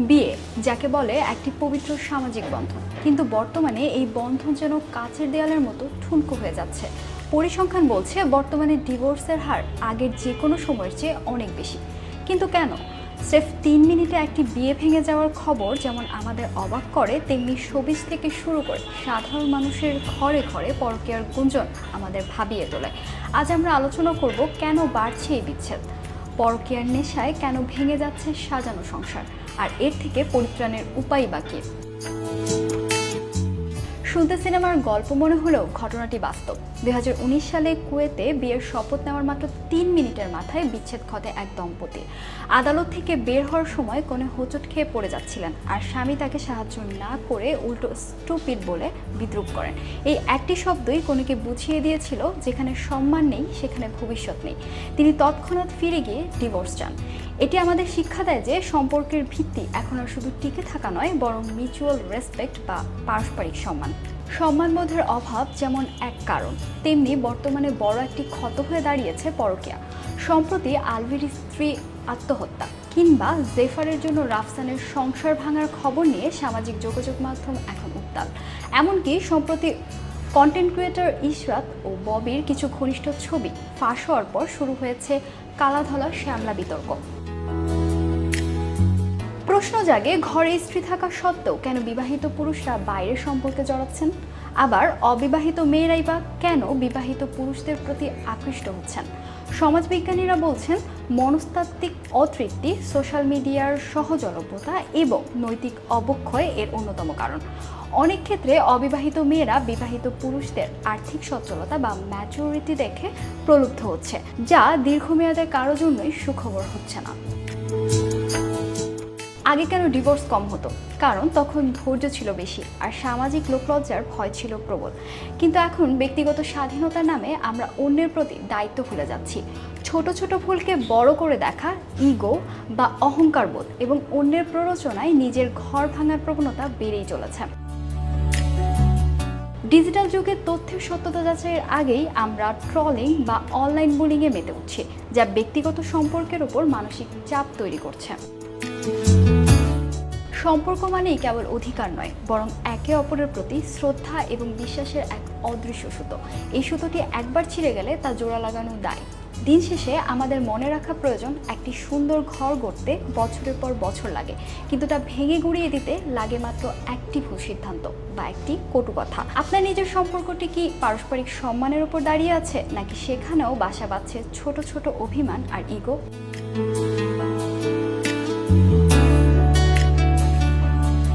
বিয়ে যাকে বলে একটি পবিত্র সামাজিক বন্ধন, কিন্তু বর্তমানে এই বন্ধন যেন কাচের দেয়ালের মতো ঠুনকো হয়ে যাচ্ছে। পরিসংখ্যান বলছে বর্তমানে ডিভোর্সের হার আগের যে কোনো সময়ের চেয়ে অনেক বেশি। কিন্তু কেন? স্রেফ 3 মিনিটে একটি বিয়ে ভেঙে যাওয়ার খবর যেমন আমাদের অবাক করে, তেমনি শোবিজ থেকে শুরু করে সাধারণ মানুষের ঘরে ঘরে পরকীয়ার গুঞ্জন আমাদের ভাবিয়ে তোলে। আজ আমরা আলোচনা করব কেন বাড়ছে এই বিচ্ছেদ, পরকীয়ার নেশায় কেন ভেঙে যাচ্ছে সাজানো সংসার, আর এর থেকে পরিত্রাণের উপায় বাকি। শুনতে সিনেমার গল্প মনে হলেও ঘটনাটি বাস্তব। 2019 সালে কুয়েতে বিয়ের শপথ নেওয়ার মাত্র 3 মিনিটের মাথায় বিচ্ছেদ ঘটে এক দম্পতি। আদালত থেকে বের হওয়ার সময় কনে হোঁচট খেয়ে পড়ে যাচ্ছিলেন, আর স্বামী তাকে সাহায্য না করে উল্টো স্টুপিড বলে বিদ্রূপ করেন। এই একটি শব্দই কনেকে বুঝিয়ে দিয়েছিল যেখানে সম্মান নেই সেখানে ভবিষ্যৎ নেই। তিনি তৎক্ষণাৎ ফিরে গিয়ে ডিভোর্স চান। এটি আমাদের শিক্ষা দেয় যে সম্পর্কের ভিত্তি এখন আর শুধু টিকে থাকা নয়, বরং মিউচুয়াল রেসপেক্ট বা পারস্পরিক সম্মান। সম্মানবোধের অভাব যেমন এক কারণ, তেমনি বর্তমানে বড় একটি ক্ষত হয়ে দাঁড়িয়েছে পরকীয়া। সম্প্রতি আলভির স্ত্রী আত্মহত্যা কিংবা জেফারের জন্য রাফসানের সংসার ভাঙার খবর নিয়ে সামাজিক যোগাযোগ মাধ্যম এখন উত্তাল। এমনকি সম্প্রতি কন্টেন্ট ক্রিয়েটর ইশরাত ও ববির কিছু ঘনিষ্ঠ ছবি ফাঁস হওয়ার পর শুরু হয়েছে কালাধলা শ্যামলা বিতর্ক। প্রশ্ন জাগে, ঘরে স্ত্রী থাকা সত্ত্বেও কেন বিবাহিত পুরুষরা বাইরের সম্পর্কে জড়াচ্ছেন? আবার অবিবাহিত মেয়েরাই বা কেন বিবাহিত পুরুষদের প্রতি আকৃষ্ট হচ্ছেন? সমাজবিজ্ঞানীরা বলছেন মনস্তাত্ত্বিক অতৃপ্তি, সোশ্যাল মিডিয়ার সহজলভ্যতা এবং নৈতিক অবক্ষয় এর অন্যতম কারণ। অনেক ক্ষেত্রে অবিবাহিত মেয়েরা বিবাহিত পুরুষদের আর্থিক সচ্ছলতা বা ম্যাচুরিটি দেখে প্রলুব্ধ হচ্ছে, যা দীর্ঘমেয়াদে কারো জন্যই সুখবর হচ্ছে না। আগে কেন ডিভোর্স কম হতো? কারণ তখন ধৈর্য ছিল বেশি আর সামাজিক লোকলজ্জার ভয় ছিল প্রবল। কিন্তু এখন ব্যক্তিগত স্বাধীনতার নামে আমরা অন্যের প্রতি দায়িত্ব ভুলে যাচ্ছি। ছোট ছোট ভুলকে বড় করে দেখা, ইগো বা অহংকারবোধ এবং অন্যের প্ররোচনায় নিজের ঘর ভাঙার প্রবণতা বেড়েই চলেছে। ডিজিটাল যুগে তথ্যের সত্যতা যাচাইয়ের আগেই আমরা ট্রলিং বা অনলাইন বুলিংয়ে মেতে উঠছি, যা ব্যক্তিগত সম্পর্কের উপর মানসিক চাপ তৈরি করছে। সম্পর্ক মানেই কেবল অধিকার নয়, বরং একে অপরের প্রতি শ্রদ্ধা এবং বিশ্বাসের এক অদৃশ্য সুতো। এই সুতোটি একবার ছিঁড়ে গেলে তা জোড়া লাগানো দায়। দিন শেষে আমাদের মনে রাখা প্রয়োজন, একটি সুন্দর ঘর গড়তে বছরের পর বছর লাগে, কিন্তু তা ভেঙে গুঁড়িয়ে দিতে লাগে মাত্র একটি ভুল সিদ্ধান্ত বা একটি কটু কথা। আপনার নিজের সম্পর্কটি কি পারস্পরিক সম্মানের উপর দাঁড়িয়ে আছে, নাকি সেখানেও বাসা বাঁধছে ছোট ছোট অভিমান আর ইগো?